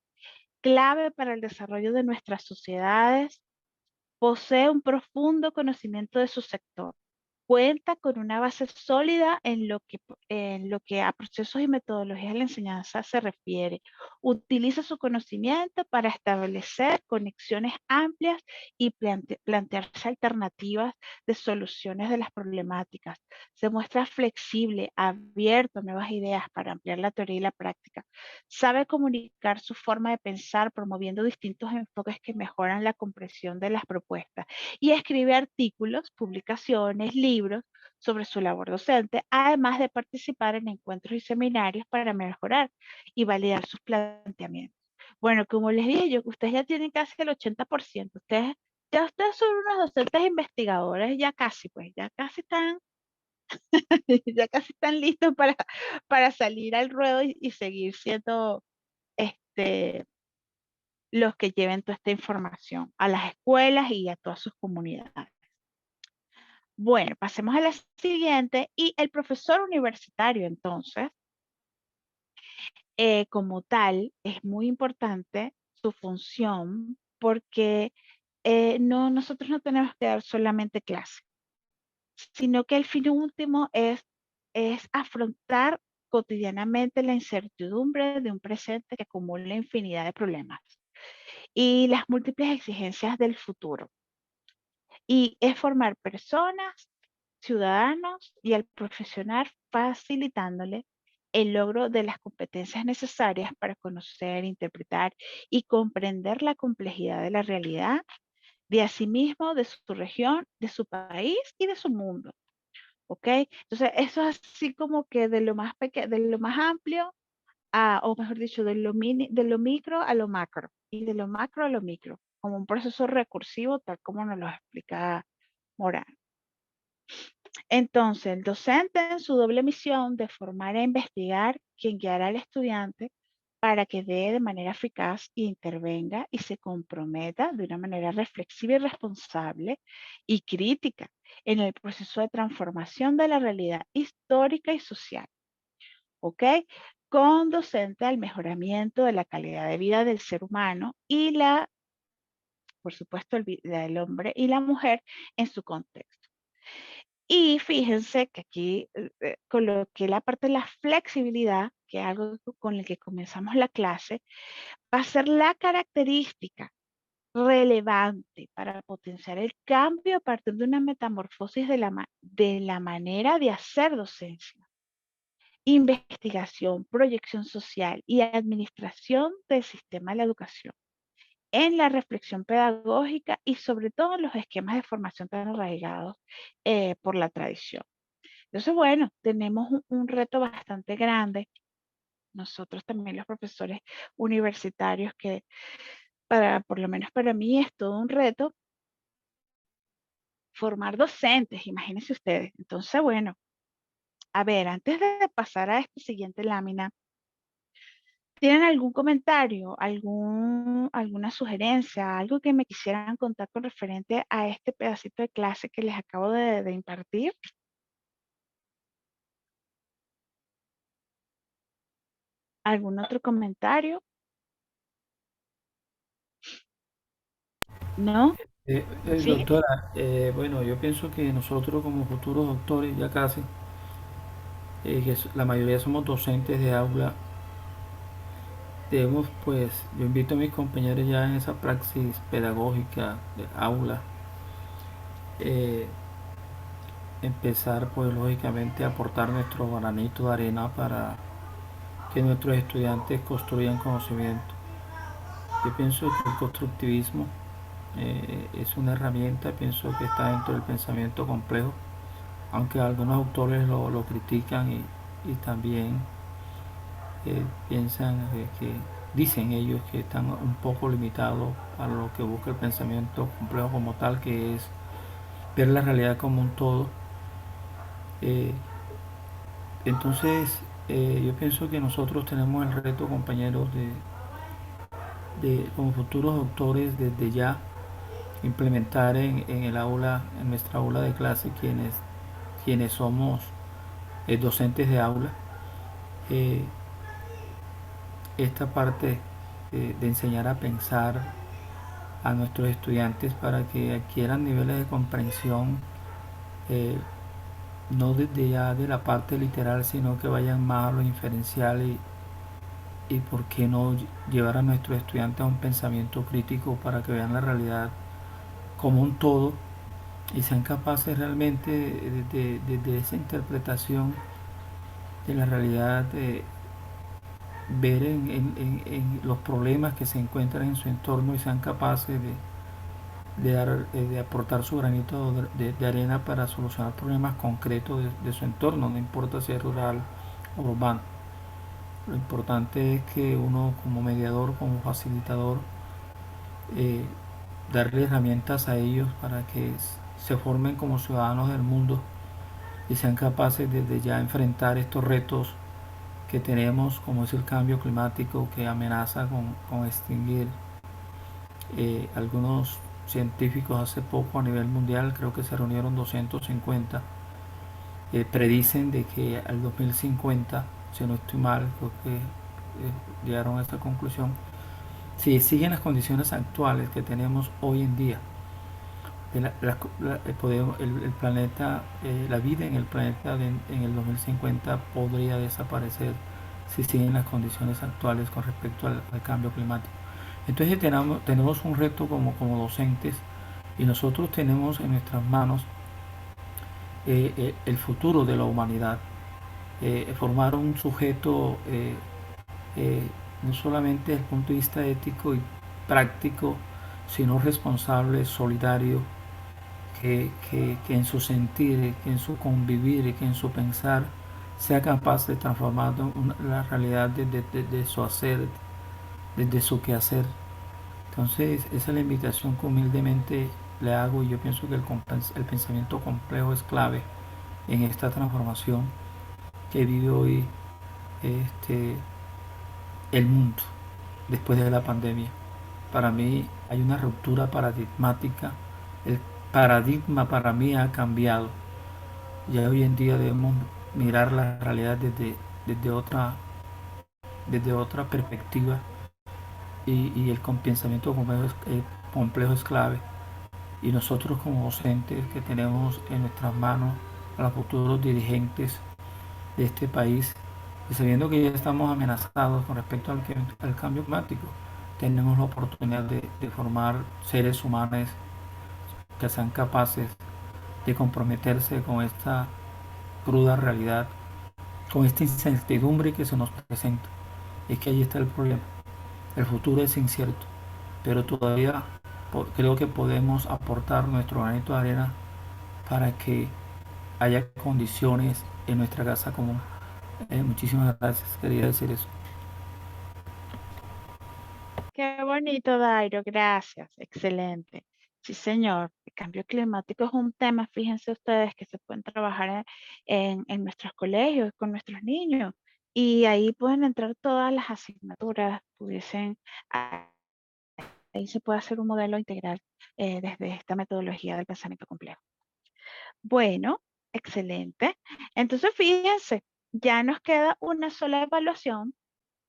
clave para el desarrollo de nuestras sociedades, posee un profundo conocimiento de su sector. Cuenta con una base sólida en lo que a procesos y metodologías de la enseñanza se refiere. Utiliza su conocimiento para establecer conexiones amplias y plantearse alternativas de soluciones de las problemáticas. Se muestra flexible, abierto a nuevas ideas para ampliar la teoría y la práctica. Sabe comunicar su forma de pensar, promoviendo distintos enfoques que mejoran la comprensión de las propuestas. Y escribe artículos, publicaciones, libros sobre su labor docente, además de participar en encuentros y seminarios para mejorar y validar sus planteamientos. Bueno, como les dije yo, ustedes ya tienen casi el 80%. Ustedes son unos docentes investigadores, ya casi, pues, ya casi están, ya casi están listos para salir al ruedo y seguir siendo los que lleven toda esta información a las escuelas y a todas sus comunidades. Bueno, pasemos a la siguiente. Y el profesor universitario, entonces, como tal, es muy importante su función porque nosotros no tenemos que dar solamente clase, sino que el fin último es afrontar cotidianamente la incertidumbre de un presente que acumula infinidad de problemas y las múltiples exigencias del futuro. Y es formar personas, ciudadanos y al profesional, facilitándole el logro de las competencias necesarias para conocer, interpretar y comprender la complejidad de la realidad de asimismo, de su región, de su país y de su mundo. ¿Ok? Entonces, eso es así como que de lo más pequeño, de lo más amplio o mejor dicho, de lo micro a lo macro y de lo macro a lo micro, como un proceso recursivo, tal como nos lo explica Morán. Entonces, el docente en su doble misión de formar e investigar, quien guiará al estudiante para que dé de manera eficaz e intervenga y se comprometa de una manera reflexiva y responsable y crítica en el proceso de transformación de la realidad histórica y social. ¿Ok? Conducente al mejoramiento de la calidad de vida del ser humano y por supuesto, del hombre y la mujer en su contexto. Y fíjense que aquí coloqué la parte de la flexibilidad, que es algo con el que comenzamos la clase, va a ser la característica relevante para potenciar el cambio a partir de una metamorfosis de la manera de hacer docencia, investigación, proyección social y administración del sistema de la educación, en la reflexión pedagógica y sobre todo en los esquemas de formación tan arraigados por la tradición. Entonces, bueno, tenemos un reto bastante grande. Nosotros también los profesores universitarios que por lo menos para mí es todo un reto formar docentes, imagínense ustedes. Entonces, bueno, a ver, antes de pasar a esta siguiente lámina, ¿tienen algún comentario, alguna sugerencia, algo que me quisieran contar con referente a este pedacito de clase que les acabo de impartir? ¿Algún otro comentario? ¿No? ¿Sí? Doctora, bueno, yo pienso que nosotros como futuros doctores, ya casi, la mayoría somos docentes de aula, debemos, pues, yo invito a mis compañeros ya en esa praxis pedagógica de aula, eh, empezar, pues, lógicamente a aportar nuestro granito de arena para que nuestros estudiantes construyan conocimiento. Yo pienso que el constructivismo es una herramienta, pienso que está dentro del pensamiento complejo, aunque algunos autores lo critican y también piensan que dicen ellos que están un poco limitados a lo que busca el pensamiento complejo como tal, que es ver la realidad como un todo. Entonces, yo pienso que nosotros tenemos el reto, compañeros, de como futuros doctores desde ya implementar en el aula, en nuestra aula de clase, quienes somos docentes de aula, eh, esta parte de enseñar a pensar a nuestros estudiantes para que adquieran niveles de comprensión, no desde ya de la parte literal, sino que vayan más a lo inferencial y por qué no llevar a nuestros estudiantes a un pensamiento crítico para que vean la realidad como un todo y sean capaces realmente de esa interpretación de la realidad, de ver en los problemas que se encuentran en su entorno y sean capaces de aportar su granito de arena para solucionar problemas concretos de su entorno, no importa si es rural o urbano. Lo importante es que uno como mediador, como facilitador, eh, darle herramientas a ellos para que se formen como ciudadanos del mundo y sean capaces desde ya enfrentar estos retos que tenemos, como es el cambio climático que amenaza con extinguir. Algunos científicos hace poco a nivel mundial, creo que se reunieron 250, predicen de que al 2050, si no estoy mal, creo que llegaron a esta conclusión, si siguen las condiciones actuales que tenemos hoy en día, el planeta, la vida en el planeta en el 2050 podría desaparecer si siguen las condiciones actuales con respecto al cambio climático. Entonces tenemos un reto como docentes y nosotros tenemos en nuestras manos el futuro de la humanidad, formar un sujeto no solamente desde el punto de vista ético y práctico, sino responsable, solidario, que en su sentir, que en su convivir, que en su pensar sea capaz de transformar la realidad desde su hacer, desde su quehacer. Entonces, esa es la invitación que humildemente le hago y yo pienso que el pensamiento complejo es clave en esta transformación que vive hoy este, el mundo después de la pandemia. Para mí hay una ruptura paradigmática. El paradigma para mí ha cambiado. Ya hoy en día debemos mirar la realidad desde, otra, desde otra perspectiva y el pensamiento complejo es clave. Y nosotros como docentes que tenemos en nuestras manos a los futuros dirigentes de este país, y sabiendo que ya estamos amenazados con respecto al cambio climático, tenemos la oportunidad de formar seres humanos que sean capaces de comprometerse con esta cruda realidad, con esta incertidumbre que se nos presenta. Es que ahí está el problema. El futuro es incierto, pero todavía creo que podemos aportar nuestro granito de arena para que haya condiciones en nuestra casa común. Muchísimas gracias, quería decir eso. Qué bonito, Dairo, gracias, excelente. Sí, señor, el cambio climático es un tema, fíjense ustedes, que se pueden trabajar en nuestros colegios, con nuestros niños, y ahí pueden entrar todas las asignaturas, ahí se puede hacer un modelo integral desde esta metodología del pensamiento complejo. Bueno, excelente. Entonces, fíjense, ya nos queda una sola evaluación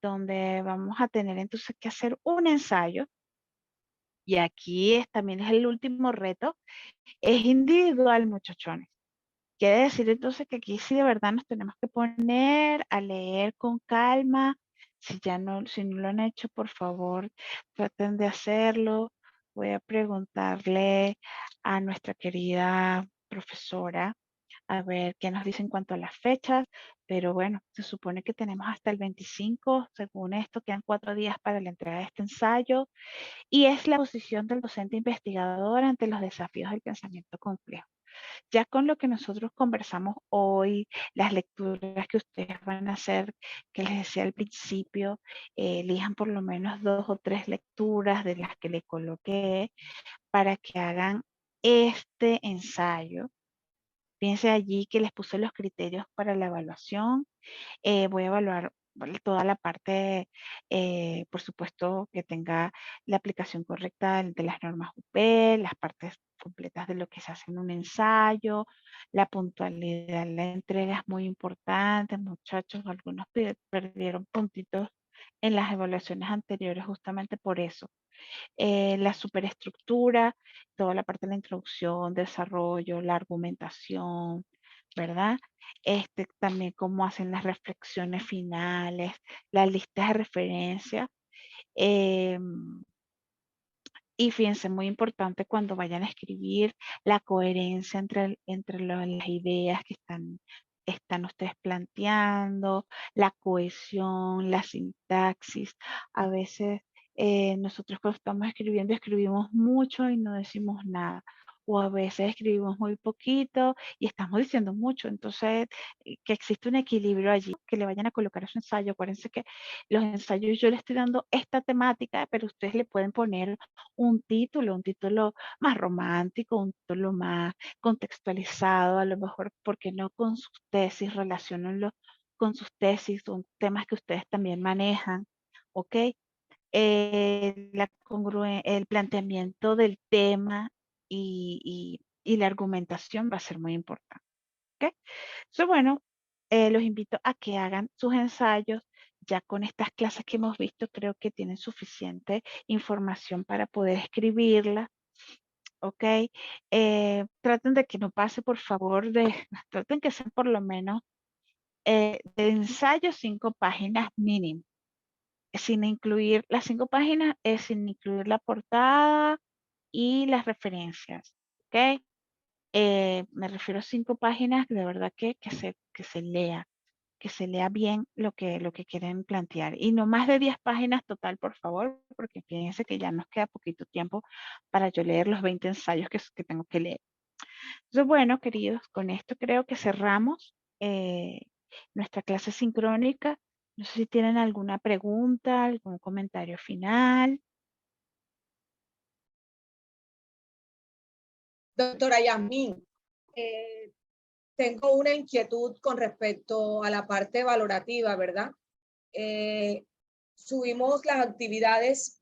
donde vamos a tener entonces que hacer un ensayo. Y aquí también es el último reto, es individual, muchachones. Quiere decir entonces que aquí sí de verdad nos tenemos que poner a leer con calma. Si no lo han hecho, por favor, traten de hacerlo. Voy a preguntarle a nuestra querida profesora a ver qué nos dice en cuanto a las fechas, pero bueno, se supone que tenemos hasta el 25, según esto, quedan 4 días para la entrega de este ensayo, y es la posición del docente investigador ante los desafíos del pensamiento complejo. Ya con lo que nosotros conversamos hoy, las lecturas que ustedes van a hacer, que les decía al principio, elijan por lo menos 2 o 3 lecturas de las que le coloqué para que hagan este ensayo. Fíjense allí que les puse los criterios para la evaluación. Voy a evaluar toda la parte, por supuesto, que tenga la aplicación correcta de las normas UP, las partes completas de lo que se hace en un ensayo, la puntualidad, la entrega es muy importante, muchachos, algunos perdieron puntitos en las evaluaciones anteriores justamente por eso. La superestructura, toda la parte de la introducción, desarrollo, la argumentación, ¿verdad? También cómo hacen las reflexiones finales, las listas de referencia. Y fíjense, muy importante cuando vayan a escribir la coherencia entre las ideas que están ustedes planteando, la cohesión, la sintaxis. A veces nosotros cuando estamos escribiendo escribimos mucho y no decimos nada. O a veces escribimos muy poquito y estamos diciendo mucho. Entonces, que existe un equilibrio allí, que le vayan a colocar a su ensayo. Acuérdense que los ensayos yo le estoy dando esta temática, pero ustedes le pueden poner un título más romántico, un título más contextualizado, a lo mejor, porque no con sus tesis, relacionenlo con sus tesis, son temas que ustedes también manejan, ¿ok? El planteamiento del tema y la argumentación va a ser muy importante, ¿ok? So, bueno, los invito a que hagan sus ensayos. Ya con estas clases que hemos visto, creo que tienen suficiente información para poder escribirla. ¿Ok? Traten de que no pase, por favor, traten que sean por lo menos de ensayo 5 páginas mínimo, sin incluir las 5 páginas, sin incluir la portada y las referencias. ¿Ok? Me refiero a 5 páginas, de verdad que se lea bien lo que quieren plantear. Y no más de 10 páginas total, por favor, porque fíjense que ya nos queda poquito tiempo para yo leer los 20 ensayos que tengo que leer. Entonces, bueno, queridos, con esto creo que cerramos nuestra clase sincrónica. No sé si tienen alguna pregunta, algún comentario final. Doctora Yasmín, tengo una inquietud con respecto a la parte valorativa, ¿verdad? Subimos las actividades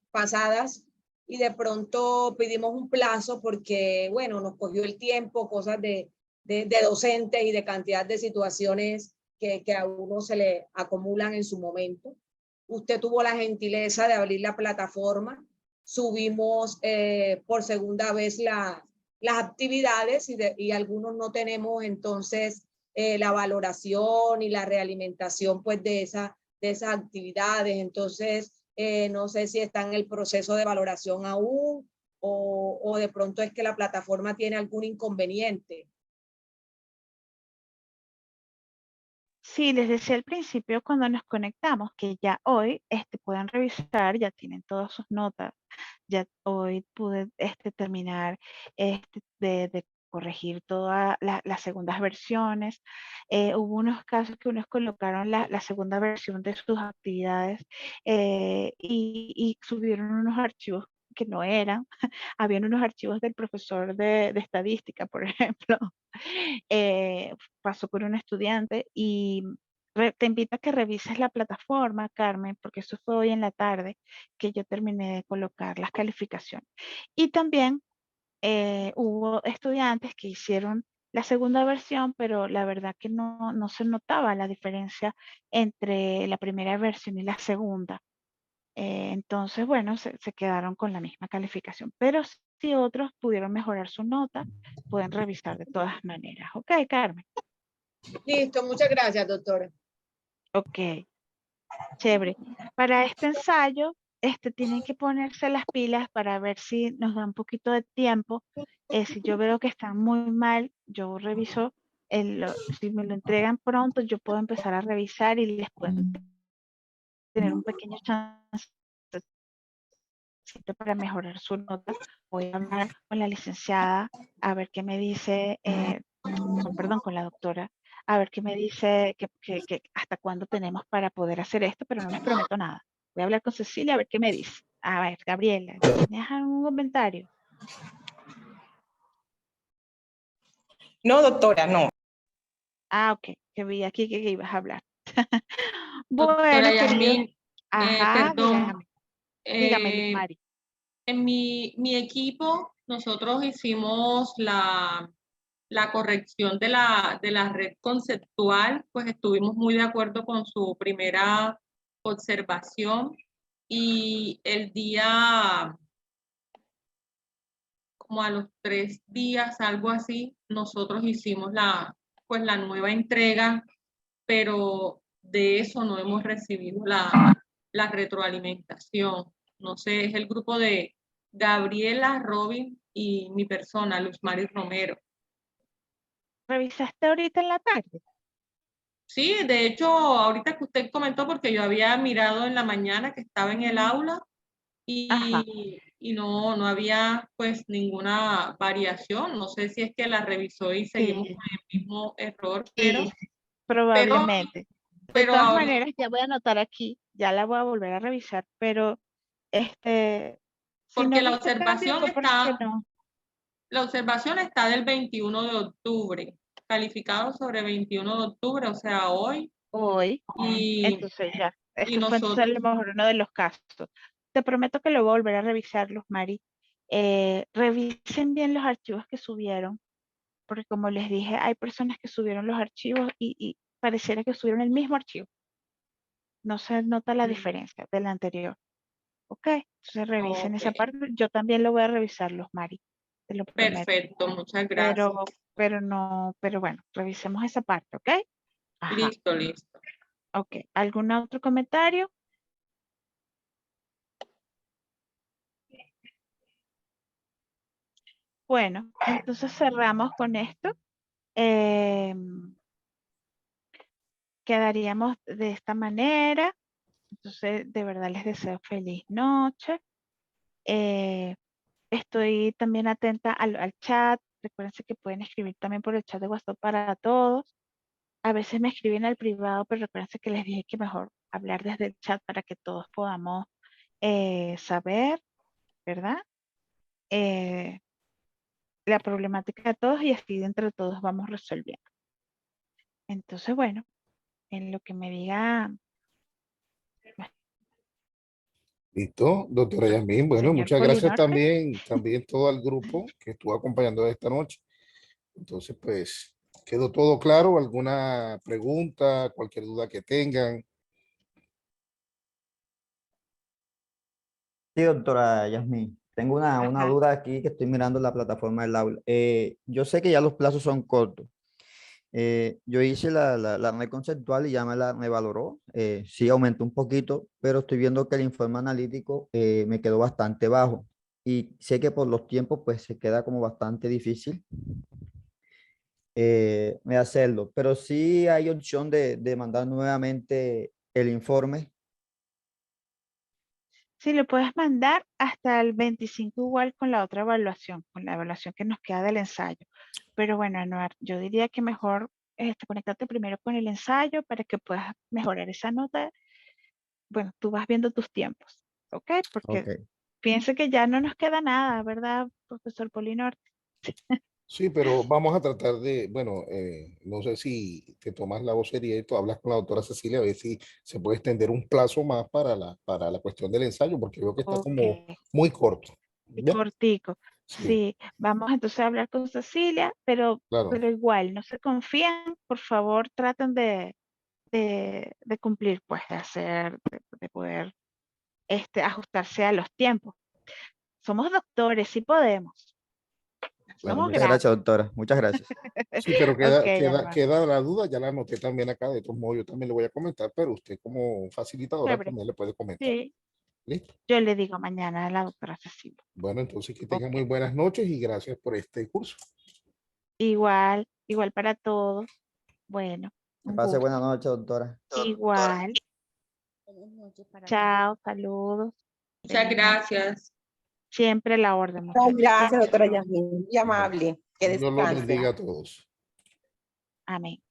pasadas y de pronto pedimos un plazo porque, bueno, nos cogió el tiempo, cosas de docentes y de cantidad de situaciones que a uno se le acumulan en su momento. Usted tuvo la gentileza de abrir la plataforma, subimos por segunda vez las actividades y algunos no tenemos entonces la valoración y la realimentación pues de esas actividades. Entonces, no sé si está en el proceso de valoración aún o de pronto es que la plataforma tiene algún inconveniente. Sí, les decía al principio cuando nos conectamos que ya hoy pueden revisar, ya tienen todas sus notas. Ya hoy pude terminar de corregir todas las segundas versiones. Hubo unos casos que unos colocaron la segunda versión de sus actividades y subieron unos archivos que no eran. Habían unos archivos del profesor de estadística, por ejemplo. Pasó por un estudiante y te invito a que revises la plataforma, Carmen, porque eso fue hoy en la tarde que yo terminé de colocar las calificaciones. Y también hubo estudiantes que hicieron la segunda versión, pero la verdad que no se notaba la diferencia entre la primera versión y la segunda. Entonces, bueno, se quedaron con la misma calificación. Pero si otros pudieron mejorar su nota, pueden revisar de todas maneras. Ok, Carmen. Listo, muchas gracias, doctora. Ok, chévere. Para este ensayo, tienen que ponerse las pilas para ver si nos da un poquito de tiempo. Si yo veo que están muy mal, yo reviso, si me lo entregan pronto, yo puedo empezar a revisar y les puedo tener un pequeño chance para mejorar su nota. Voy a hablar con la licenciada a ver qué me dice, perdón, con la doctora, a ver qué me dice, que hasta cuándo tenemos para poder hacer esto, pero no les prometo nada. Voy a hablar con Cecilia a ver qué me dice. A ver, Gabriela, ¿tienes algún comentario? No, doctora, no. Ah, ok, que vi aquí que ibas a hablar. Doctora Bueno, querido. Yasmín, Ajá, perdón. dígame, Luz Mari. En mi equipo, nosotros hicimos la corrección de la red conceptual, pues estuvimos muy de acuerdo con su primera observación y el día, como a los 3 días, algo así, nosotros hicimos pues la nueva entrega, pero de eso no hemos recibido la retroalimentación. No sé, es el grupo de Gabriela, Robin y mi persona, Luz Mari Romero. ¿Revisaste ahorita en la tarde? Sí, de hecho, ahorita que usted comentó, porque yo había mirado en la mañana que estaba en el aula y no había pues ninguna variación. No sé si es que la revisó y seguimos Sí, con el mismo error, sí, probablemente. De pero todas ahorita, maneras, ya voy a anotar aquí, ya la voy a volver a revisar, pero si porque no viste cambio fue porque no. la observación está del 21 de octubre, calificado sobre 21 de octubre, o sea, hoy. Hoy, Y entonces ya, y este fue entonces a lo mejor uno de los casos. Te prometo que lo voy a volver a revisar, Luz Mari. Revisen bien los archivos que subieron, porque como les dije, hay personas que subieron los archivos y pareciera que subieron el mismo archivo. No se nota la diferencia del anterior. ¿Ok? Entonces revisen esa Ok, parte. Yo también lo voy a revisar, Luz Mari. Te lo prometo. perfecto, muchas gracias. Pero bueno, revisemos esa parte, ¿ok? Ajá. Listo. Ok. ¿Algún otro comentario? Bueno, entonces cerramos con esto. Quedaríamos de esta manera. Entonces, de verdad les deseo feliz noche. Estoy también atenta al chat. Recuérdense que pueden escribir también por el chat de WhatsApp para todos. A veces me escriben al privado, pero recuérdense que les dije que mejor hablar desde el chat para que todos podamos saber, ¿verdad? La problemática de todos y así entre todos vamos resolviendo. Entonces, bueno, en lo que me diga Listo, doctora Yasmín. Bueno, señor muchas gracias Polinorte. también todo el grupo que estuvo acompañando esta noche. Entonces, pues, quedó todo claro. ¿Alguna pregunta, cualquier duda que tengan? Sí, doctora Yasmín. Tengo una Ajá. duda aquí que estoy mirando en la plataforma del aula. Yo sé que ya los plazos son cortos. Yo hice la red conceptual y ya me la revaloró. Sí, aumentó un poquito, pero estoy viendo que el informe analítico me quedó bastante bajo. Y sé que por los tiempos, pues se queda como bastante difícil de hacerlo. Pero sí hay opción de mandar nuevamente el informe. Sí, lo puedes mandar hasta el 25 igual con la otra evaluación, con la evaluación que nos queda del ensayo. Pero bueno, Anuar, yo diría que mejor conectarte primero con el ensayo para que puedas mejorar esa nota. Bueno, tú vas viendo tus tiempos, ¿ok? Porque Ok. piense que ya no nos queda nada, ¿verdad, profesor Polinorte? Sí, pero vamos a tratar de, bueno, no sé si te tomas la vocería y tú hablas con la doctora Cecilia a ver si se puede extender un plazo más para la cuestión del ensayo, porque veo que está Ok, como muy corto. y ¿Ya? cortico. Sí, Sí, vamos entonces a hablar con Cecilia, claro. pero igual, no se confían, por favor, traten de cumplir, pues, de poder ajustarse a los tiempos. Somos doctores, sí podemos. Bueno, Somos muchas gracias, grandes. doctora. Muchas gracias. Sí, pero Ok, Anuar, queda la duda, ya la anoté también acá, de todos modos yo también le voy a comentar, pero usted como facilitadora chévere. también le puede comentar. Sí, ¿Listo? yo le digo mañana a la doctora Cecilia. Bueno, entonces que tengan Ok, muy buenas noches y gracias por este curso. igual para todos. Bueno, Que un pase buena gusto. noche, doctora. Igual. Buenas noches para todos. Chao, saludos. Muchas Feliz noche. gracias. Siempre a la orden, No, muchachos. gracias, doctora Yasmín. Muy Bueno, amable. Que Dios los descanse. bendiga a todos. Amén.